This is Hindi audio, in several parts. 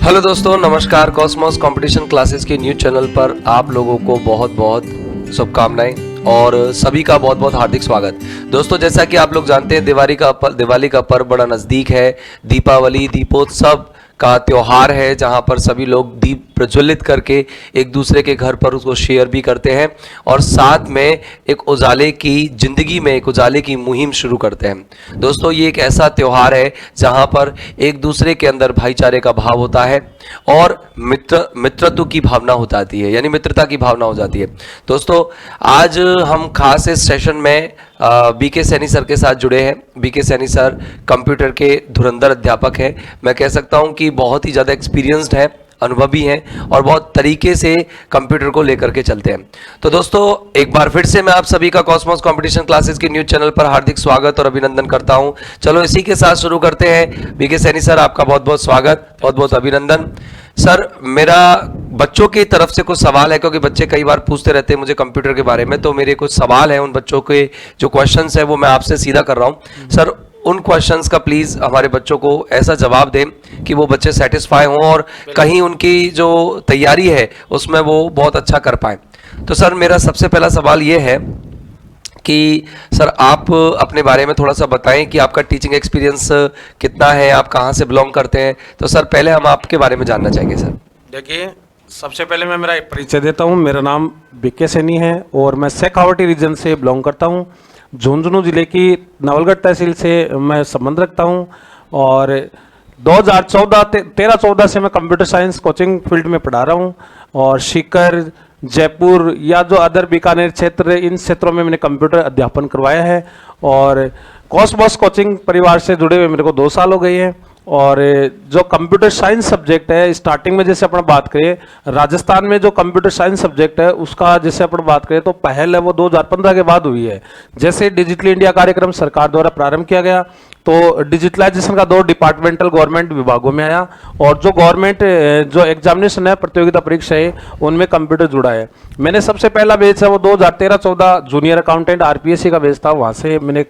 हेलो दोस्तों, नमस्कार। कॉस्मोस कंपटीशन क्लासेस के न्यूज चैनल पर आप लोगों को बहुत बहुत शुभकामनाएं और सभी का बहुत बहुत हार्दिक स्वागत। दोस्तों, जैसा कि आप लोग जानते हैं, दिवाली का पर्व बड़ा नज़दीक है। दीपावली, दीपोत्सव का त्योहार है, जहां पर सभी लोग दीप प्रज्वलित करके एक दूसरे के घर पर उसको शेयर भी करते हैं और साथ में एक उजाले की ज़िंदगी में एक उजाले की मुहिम शुरू करते हैं। दोस्तों, ये एक ऐसा त्योहार है जहां पर एक दूसरे के अंदर भाईचारे का भाव होता है और मित्रत्व की भावना हो जाती है, यानी मित्रता की भावना हो जाती है। दोस्तों, आज हम खास इस सेशन में बीके सैनी सर के साथ जुड़े हैं। बीके सैनी सर कंप्यूटर के धुरंधर अध्यापक हैं। मैं कह सकता हूं कि बहुत ही ज़्यादा एक्सपीरियंस्ड हैं, अनुभवी हैं और बहुत तरीके से कंप्यूटर को लेकर के चलते हैं। तो दोस्तों, एक बार फिर से मैं आप सभी का कॉस्मोस कंपटीशन क्लासेस के न्यूज चैनल पर हार्दिक स्वागत और अभिनंदन करता हूं। चलो इसी के साथ शुरू करते हैं। बीके सैनी सर, आपका बहुत बहुत स्वागत, बहुत बहुत अभिनंदन। सर, मेरा बच्चों की तरफ से कुछ सवाल है, क्योंकि बच्चे कई बार पूछते रहते हैं मुझे कंप्यूटर के बारे में, तो मेरे कुछ सवाल हैं। उन बच्चों के जो क्वेश्चंस है वो मैं आपसे सीधा कर रहा हूं। सर, उन क्वेश्चंस का प्लीज हमारे बच्चों को ऐसा जवाब दें कि वो बच्चे सेटिस्फाई हों और कहीं उनकी जो तैयारी है उसमें वो बहुत अच्छा कर पाए। तो सर, मेरा सबसे पहला सवाल ये है कि सर, आप अपने बारे में थोड़ा सा बताएं कि आपका टीचिंग एक्सपीरियंस कितना है, आप कहाँ से बिलोंग करते हैं। तो सर, पहले हम आपके बारे में जानना चाहेंगे। सर देखिए, सबसे पहले मैं मेरा एक परिचय देता हूँ। मेरा नाम बीके सैनी है और मैं शेखावटी रीजन से बिलोंग करता हूँ। झुंझुनू जिले की नवलगढ़ तहसील से मैं संबंध रखता हूँ और 2013-14 से मैं कंप्यूटर साइंस कोचिंग फील्ड में पढ़ा रहा हूँ और सीकर, जयपुर या जो अदर बीकानेर क्षेत्र, इन क्षेत्रों में मैंने कंप्यूटर अध्यापन करवाया है। और कॉस्मोस कोचिंग परिवार से जुड़े हुए मेरे को 2 साल हो गए हैं। और जो कंप्यूटर साइंस सब्जेक्ट है, स्टार्टिंग में जैसे अपन बात करें, राजस्थान में जो कंप्यूटर साइंस सब्जेक्ट है उसका जैसे अपन बात करें तो पहल है वो 2015 के बाद हुई है। जैसे डिजिटल इंडिया कार्यक्रम सरकार द्वारा प्रारंभ किया गया तो डिजिटलाइजेशन का दौर डिपार्टमेंटल गवर्नमेंट विभागों में आया और जो गवर्नमेंट जो एग्जामिनेशन है, प्रतियोगिता परीक्षा है, उनमें कंप्यूटर जुड़ा है। मैंने सबसे पहला बेच है वो 2013-14 जूनियर अकाउंटेंट आरपीएससी का बेच था। वहाँ से मैंने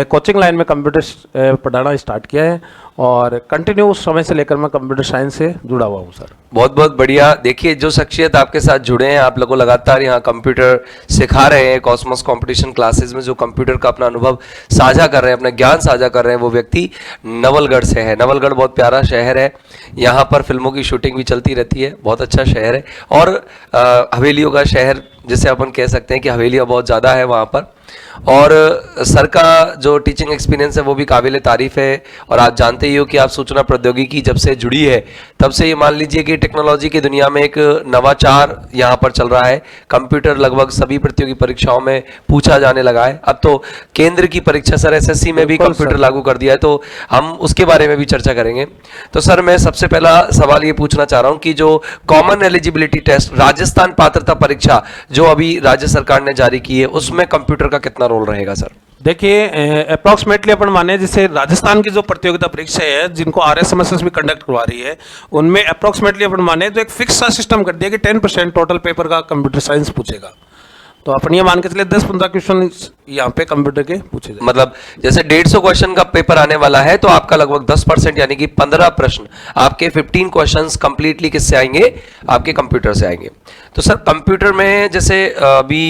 कोचिंग लाइन में कंप्यूटर पढ़ाना स्टार्ट किया है और कंटिन्यू उस समय से लेकर मैं कंप्यूटर साइंस से जुड़ा हुआ हूँ। सर, बहुत बहुत बढ़िया। देखिए, जो शख्सियत आपके साथ जुड़े हैं, आप लोगों को लगातार यहाँ कंप्यूटर सिखा रहे हैं, कॉस्मोस कंपटीशन क्लासेस में जो कंप्यूटर का अपना अनुभव साझा कर रहे हैं, अपना ज्ञान साझा कर रहे हैं, वो व्यक्ति नवलगढ़ से है। नवलगढ़ बहुत प्यारा शहर है, यहाँ पर फिल्मों की शूटिंग भी चलती रहती है, बहुत अच्छा शहर है और हवेलियों का शहर जिसे अपन कह सकते हैं कि हवेलियाँ बहुत ज़्यादा है वहाँ पर। और सर का जो टीचिंग एक्सपीरियंस है वो भी काबिल तारीफ है। और आप जानते ही हो कि आप सूचना प्रौद्योगिकी जब से जुड़ी है तब से ये मान लीजिए कि टेक्नोलॉजी की दुनिया में एक नवाचार यहाँ पर चल रहा है। कंप्यूटर लगभग सभी प्रतियोगी परीक्षाओं में पूछा जाने लगा है। अब तो केंद्र की परीक्षा सर एसएससी में भी कंप्यूटर लागू कर दिया है, तो हम उसके बारे में भी चर्चा करेंगे। तो सर, मैं सबसे पहला सवाल ये पूछना चाह रहा हूँ कि जो कॉमन एलिजिबिलिटी टेस्ट राजस्थान पात्रता परीक्षा जो अभी राज्य सरकार ने जारी की है, उसमें कंप्यूटर का कितना रोल रहेगा। सर देखिए, अप्रॉक्सीमेटली अपन माने जैसे राजस्थान की जो प्रतियोगिता परीक्षा है जिनको आरएसएमएसएस भी कंडक्ट करवा रही है, उनमें अप्रॉक्सीमेटली अपन माने तो एक फिक्स सा सिस्टम कर दिया कि 10% टोटल पेपर का कंप्यूटर साइंस पूछेगा। तो अपन ये मान के चले 10-15 क्वेश्चन यहाँ पे कंप्यूटर के पूछे जाए। मतलब जैसे 150 क्वेश्चन का पेपर आने वाला है तो आपका लगभग 10% यानी कि 15 प्रश्न, आपके 15 क्वेश्चंस कंप्लीटली किससे आएंगे? आपके कंप्यूटर से आएंगे। तो सर, कंप्यूटर में जैसे अभी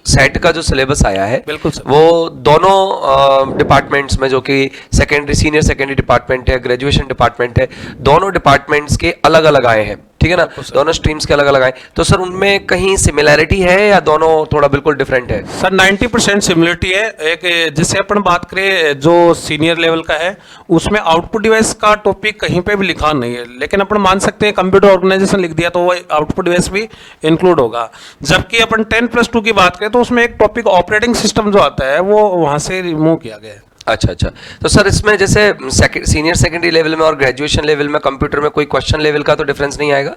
सेट का जो सिलेबस आया है, बिल्कुल सर, वो दोनों डिपार्टमेंट्स में, जो कि सेकेंडरी, सीनियर सेकेंडरी डिपार्टमेंट है, ग्रेजुएशन डिपार्टमेंट है, दोनों डिपार्टमेंट्स के अलग अलग आए हैं, ठीक है ना? दोनों स्ट्रीम्स के अलग अलग आए। तो सर, उनमें कहीं सिमिलैरिटी है या दोनों थोड़ा बिल्कुल डिफरेंट है? सर 90% सिमिलरिटी है। एक जैसे अपन बात करें जो सीनियर लेवल का है उसमें आउटपुट डिवाइस का टॉपिक कहीं पे भी लिखा नहीं है, लेकिन अपन मान सकते हैं कंप्यूटर ऑर्गेनाइजेशन लिख दिया तो वो आउटपुट डिवाइस भी इंक्लूड होगा। जबकि अपन 10+2 की बात करें तो उसमें एक टॉपिक ऑपरेटिंग सिस्टम जो आता है वो वहां से रिमूव किया गया है। अच्छा अच्छा। तो सर, इसमें जैसे सीनियर सेकेंडरी लेवल में और ग्रेजुएशन लेवल में कंप्यूटर में कोई क्वेश्चन लेवल का तो डिफरेंस नहीं आएगा?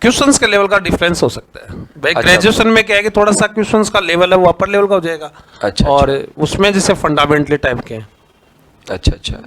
क्वेश्चंस के लेवल का डिफरेंस हो सकता है भाई। अच्छा। ग्रेजुएशन में क्या है कि थोड़ा सा क्वेश्चंस का लेवल है वो अपर लेवल का हो जाएगा। अच्छा। और उसमें जैसे फंडामेंटली टाइप के हैं। अच्छा अच्छा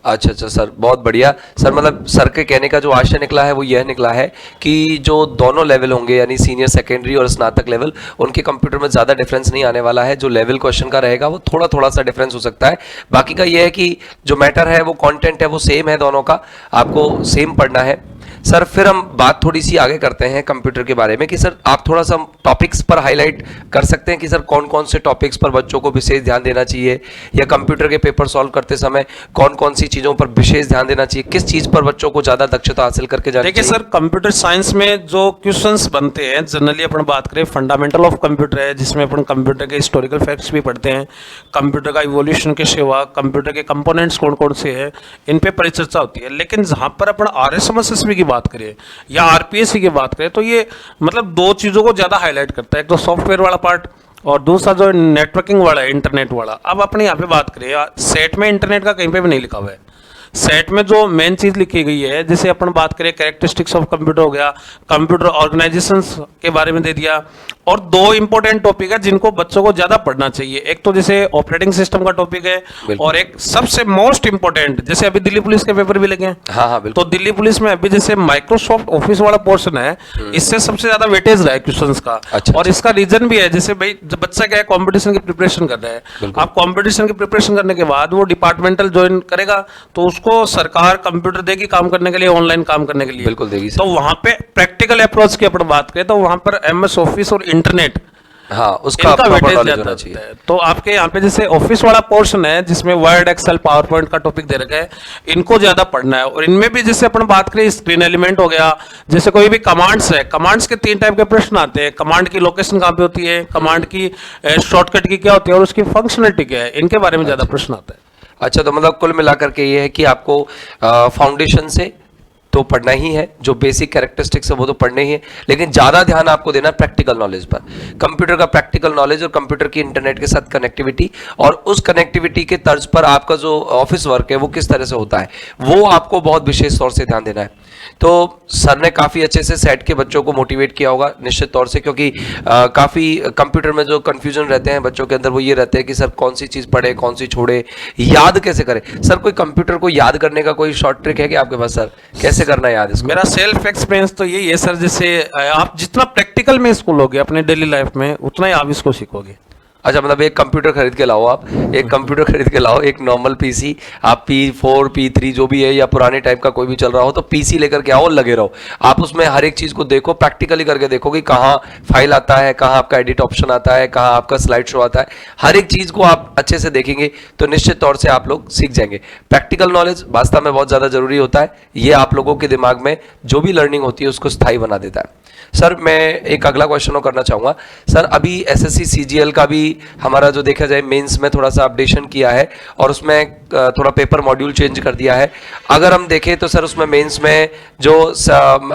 अच्छा अच्छा सर, बहुत बढ़िया। सर, मतलब सर के कहने का जो आशय निकला है वो यह निकला है कि जो दोनों लेवल होंगे यानी सीनियर सेकेंडरी और स्नातक लेवल, उनके कंप्यूटर में ज़्यादा डिफरेंस नहीं आने वाला है। जो लेवल क्वेश्चन का रहेगा वो थोड़ा थोड़ा सा डिफरेंस हो सकता है। बाकी का यह है कि जो मैटर है वो कंटेंट है वो सेम है, दोनों का आपको सेम पढ़ना है। सर फिर हम बात थोड़ी सी आगे करते हैं कंप्यूटर के बारे में कि सर आप थोड़ा सा टॉपिक्स पर हाईलाइट कर सकते हैं कि सर कौन कौन से टॉपिक्स पर बच्चों को विशेष ध्यान देना चाहिए, या कंप्यूटर के पेपर सॉल्व करते समय कौन कौन सी चीज़ों पर विशेष ध्यान देना चाहिए, किस चीज़ पर बच्चों को ज़्यादा दक्षता हासिल करके जानी देखिए चाहिए? सर, कंप्यूटर साइंस में जो क्वेश्चंस बनते हैं जनरली अपन बात करें फंडामेंटल ऑफ कंप्यूटर है, जिसमें अपन कंप्यूटर के हिस्टोरिकल फैक्ट्स भी पढ़ते हैं, कंप्यूटर का इवोल्यूशन कैसे हुआ, कंप्यूटर के कंपोनेंट्स कौन कौन से हैं, इन पे परिचर्चा होती है। लेकिन जहाँ पर अपन RSMSSB की बात करें या RPSC की बात करें तो ये मतलब दो चीज़ों को ज़्यादा हाईलाइट करता है, एक तो सॉफ्टवेयर वाला पार्ट और दूसरा जो नेटवर्किंग वाला है, इंटरनेट वाला। अब अपने यहाँ पे बात करें, सेट में इंटरनेट का कहीं पे भी नहीं लिखा हुआ है। सेट में जो मेन चीज लिखी गई है, जैसे अपन बात करें कैरेक्टरिस्टिक्स ऑफ कंप्यूटर हो गया, कंप्यूटर ऑर्गेनाइजेशंस के बारे में दे दिया, और दो इंपॉर्टेंट टॉपिक है जिनको बच्चों को ज्यादा पढ़ना चाहिए। एक तो जैसे ऑपरेटिंग सिस्टम का टॉपिक है, और एक सबसे मोस्ट इंपॉर्टेंट, जैसे अभी दिल्ली पुलिस के पेपर भी लगे हैं। हाँ हाँ बिल्कुल। तो दिल्ली पुलिस में अभी जैसे माइक्रोसॉफ्ट ऑफिस वाला पोर्शन है, इससे सबसे ज्यादा वेटेज रहा है क्वेश्चंस का। अच्छा, और इसका रीजन भी है, जैसे भाई जब बच्चा क्या है कंपटीशन की प्रिपरेशन कर रहा है, आप कंपटीशन की प्रिपरेशन करने के बाद वो डिपार्टमेंटल ज्वाइन करेगा तो उसको सरकार कंप्यूटर देगी काम करने के लिए, ऑनलाइन काम करने के लिए। बिल्कुल देगी सर। तो वहां पे प्रैक्टिकल अप्रोच की अपन बात करें तो वहां पर MS ऑफिस और इंटरनेट, हाँ उसका इनका प्रॉपर वेटेज नॉलेज ज्यादा होना होता चाहिए। है। तो आपके यहाँ पे जैसे ऑफिस वाला पोर्शन है जिसमें वर्ड, एक्सेल, पावर पॉइंट का टॉपिक दे रखा है, इनको ज्यादा पढ़ना है। और इनमें भी जैसे अपन बात करें स्क्रीन एलिमेंट हो गया, जैसे कोई भी कमांड्स है, कमांड्स के 3 टाइप के प्रश्न आते हैं। कमांड की लोकेशन कहाँ पे होती है, कमांड की शॉर्टकट की क्या होती है, और उसकी फंक्शनलिटी क्या है, इनके बारे में ज्यादा प्रश्न आता है। अच्छा, तो मतलब कुल मिलाकर के ये है कि आपको फाउंडेशन से तो पढ़ना ही है, जो बेसिक कैरेक्टरिस्टिक्स है वो तो पढ़ने ही है, लेकिन ज़्यादा ध्यान आपको देना है प्रैक्टिकल नॉलेज पर, कंप्यूटर का प्रैक्टिकल नॉलेज और कंप्यूटर की इंटरनेट के साथ कनेक्टिविटी, और उस कनेक्टिविटी के तर्ज पर आपका जो ऑफिस वर्क है वो किस तरह से होता है, वो आपको बहुत विशेष तौर से ध्यान देना है। तो सर ने काफ़ी अच्छे से सेट के बच्चों को मोटिवेट किया होगा निश्चित तौर से, क्योंकि काफ़ी कंप्यूटर में जो कन्फ्यूजन रहते हैं बच्चों के अंदर वो ये रहते हैं कि सर कौन सी चीज़ पढ़े, कौन सी छोड़े, याद कैसे करें। सर कोई कंप्यूटर को याद करने का कोई शॉर्ट ट्रिक है कि आपके पास, सर कैसे करना है याद इसको? मेरा सेल्फ एक्सपीरियंस तो यही है सर, जैसे आप जितना प्रैक्टिकल में इसको लोगे अपने डेली लाइफ में, उतना ही आप इसको सीखोगे। अच्छा, मतलब एक कंप्यूटर खरीद के लाओ, आप एक कंप्यूटर खरीद के लाओ, एक नॉर्मल पीसी, आप P4 P3 जो भी है या पुराने टाइप का कोई भी चल रहा हो, तो पीसी लेकर के आओ और लगे रहो। आप उसमें हर एक चीज़ को देखो, प्रैक्टिकली करके देखो कि कहाँ फाइल आता है, कहाँ आपका एडिट ऑप्शन आता है, कहाँ आपका स्लाइड शो आता है। हर एक चीज़ को आप अच्छे से देखेंगे तो निश्चित तौर से आप लोग सीख जाएंगे। प्रैक्टिकल नॉलेज वास्तव में बहुत ज़्यादा जरूरी होता है, ये आप लोगों के दिमाग में जो भी लर्निंग होती है उसको स्थायी बना देता है। सर मैं एक अगला क्वेश्चन और करना चाहूँगा। सर अभी SSC CGL का भी हमारा जो देखा जाए मेंस में थोड़ा सा अपडेशन किया है और उसमें थोड़ा पेपर मॉड्यूल चेंज कर दिया है। अगर हम देखें तो सर उसमें मेंस में जो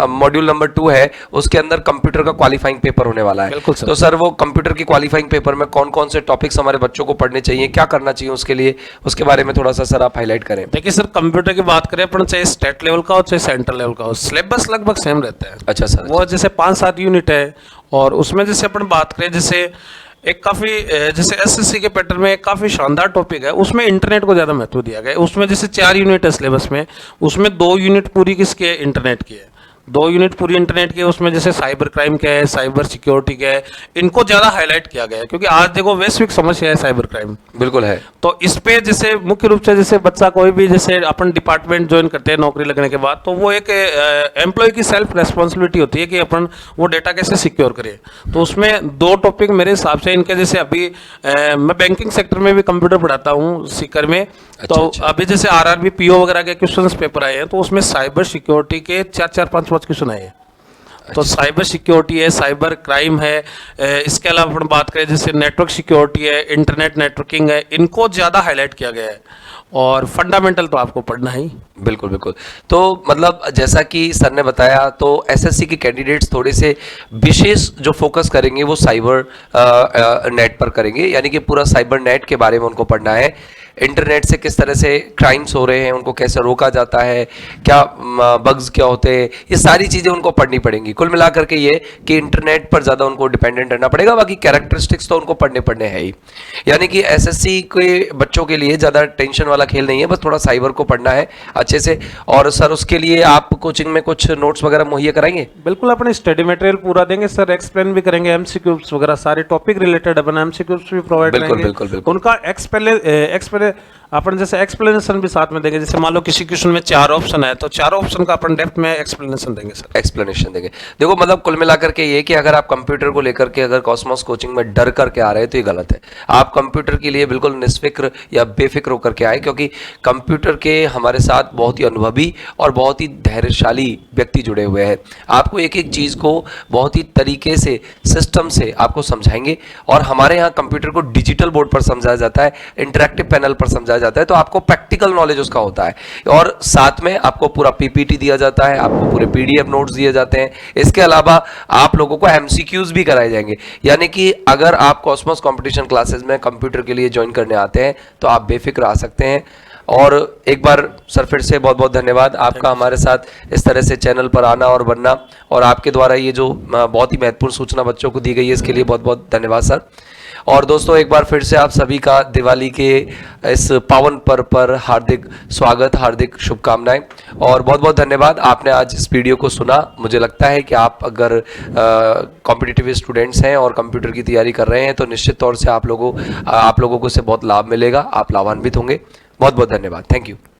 मॉड्यूल नंबर 2 है उसके अंदर कंप्यूटर का क्वालिफाइंग पेपर होने वाला है। बिल्कुल सर। तो सर वो कंप्यूटर की क्वालिफाइंग पेपर में कौन कौन से टॉपिक्स हमारे बच्चों को पढ़ने चाहिए, क्या करना चाहिए उसके लिए, उसके बारे में थोड़ा सा सर आप हाईलाइट करें। देखिए सर, कंप्यूटर की बात करें अपन, चाहे स्टेट लेवल का हो चाहे सेंट्रल लेवल का हो, सिलेबस लगभग सेम रहता है। अच्छा सर। वो जैसे 5-7 यूनिट है, और उसमें जैसे अपन बात करें, जैसे एक काफ़ी जैसे SSC के पैटर्न में एक काफ़ी शानदार टॉपिक है, उसमें इंटरनेट को ज़्यादा महत्व दिया गया है। उसमें जैसे 4 यूनिट है सिलेबस में, उसमें 2 यूनिट पूरी किसकी है, इंटरनेट की है। 2 यूनिट पूरी इंटरनेट की है। उसमें जैसे साइबर क्राइम क्या है, साइबर सिक्योरिटी क्या है, इनको ज़्यादा हाईलाइट किया गया है, क्योंकि आज देखो वैश्विक समस्या है साइबर क्राइम। बिल्कुल है। तो इस पे जैसे मुख्य रूप से जैसे बच्चा कोई भी जैसे अपन डिपार्टमेंट ज्वाइन करते हैं नौकरी लगने के बाद, तो वो एक एम्प्लॉय की सेल्फ रेस्पॉन्सिबिलिटी होती है कि अपन वो डेटा कैसे सिक्योर करें। तो उसमें 2 टॉपिक मेरे हिसाब से इनके, जैसे अभी मैं बैंकिंग सेक्टर में भी कंप्यूटर पढ़ाता हूँ सीकर में। तो अभी जैसे RRB PO वगैरह के क्वेश्चंस पेपर आए हैं, तो उसमें साइबर सिक्योरिटी के 4-5 क्वेश्चन आए हैं। तो साइबर सिक्योरिटी है, साइबर क्राइम है, इसके अलावा अपन बात करें जैसे नेटवर्क सिक्योरिटी है, इंटरनेट नेटवर्किंग है, इनको ज़्यादा हाईलाइट किया गया है। और फंडामेंटल तो आपको पढ़ना ही। बिल्कुल बिल्कुल। तो मतलब जैसा कि सर ने बताया, तो SSC के कैंडिडेट्स थोड़े से विशेष जो फोकस करेंगे वो साइबर नेट पर करेंगे, यानी कि पूरा साइबर नेट के बारे में उनको पढ़ना है। इंटरनेट से किस तरह से क्राइम्स हो रहे हैं, उनको कैसे रोका जाता है, क्या बग्स क्या होते हैं, ये सारी चीज़ें उनको पढ़नी पड़ेंगी। कुल मिलाकर के ये कि इंटरनेट पर ज़्यादा उनको डिपेंडेंट रहना पड़ेगा, बाकी कैरेक्टरिस्टिक्स तो उनको पढ़ने हैं ही। यानी कि SSC के बच्चों के लिए ज़्यादा टेंशन वाला खेल नहीं है, बस थोड़ा साइबर को पढ़ना है अच्छे से। और सर उसके लिए आप कोचिंग में कुछ नोट्स वगैरह मुहैया कराएंगे? बिल्कुल, अपने स्टडी मटेरियल पूरा देंगे सर, एक्सप्लेन भी करेंगे, MCQs वगैरह सारे टॉपिक रिलेटेड अपन MCQs भी प्रोवाइड करेंगे। बिल्कुल बिल्कुल बिल्कुल। उनका एक्स पहले अपन जैसे एक्सप्लेनेशन भी साथ में देंगे। जैसे मान लो किसी क्वेश्चन में 4 ऑप्शन है तो 4 ऑप्शन का अपन डेप्थ में एक्सप्लेनेशन देंगे सर। एक्सप्लेनेशन देंगे। देखो मतलब कुल मिलाकर के ये कि अगर आप कंप्यूटर को लेकर के अगर कॉस्मोस कोचिंग में डर करके आ रहे हैं तो ये गलत है। आप कंप्यूटर के लिए बिल्कुल निष्फिक्र या बेफिक्र होकर के आए, क्योंकि कंप्यूटर के हमारे साथ बहुत ही अनुभवी और बहुत ही धैर्यशाली व्यक्ति जुड़े हुए हैं। आपको एक एक चीज़ को बहुत ही तरीके से सिस्टम से आपको समझाएंगे। और हमारे यहाँ कंप्यूटर को डिजिटल बोर्ड पर समझाया जाता है, इंटरैक्टिव पैनल पर समझाया जाता है, तो आपको प्रैक्टिकल नॉलेज उसका होता है। और साथ में आपको पूरा पीपीटी दिया जाता है, आपको पूरे पीडीएफ नोट्स दिए जाते हैं। इसके अलावा आप लोगों को एमसीक्यूज भी कराए जाएंगे। यानी कि अगर आप कॉस्मोस कंपटीशन क्लासेस में कंप्यूटर के लिए ज्वाइन करने आते हैं तो आप बेफिक्र आ सकते हैं। और एक बार सर फिर से बहुत बहुत धन्यवाद आपका हमारे साथ इस तरह से चैनल पर आना और बनना, और आपके द्वारा ये जो बहुत ही महत्वपूर्ण सूचना बच्चों को दी गई है इसके लिए बहुत बहुत धन्यवाद सर। और दोस्तों एक बार फिर से आप सभी का दिवाली के इस पावन पर्व पर हार्दिक स्वागत, हार्दिक शुभकामनाएं और बहुत बहुत धन्यवाद। आपने आज इस वीडियो को सुना। मुझे लगता है कि आप अगर कॉम्पिटिटिव स्टूडेंट्स हैं और कंप्यूटर की तैयारी कर रहे हैं तो निश्चित तौर से आप लोगों को इससे बहुत लाभ मिलेगा, आप लाभान्वित होंगे। बहुत बहुत धन्यवाद। Thank you.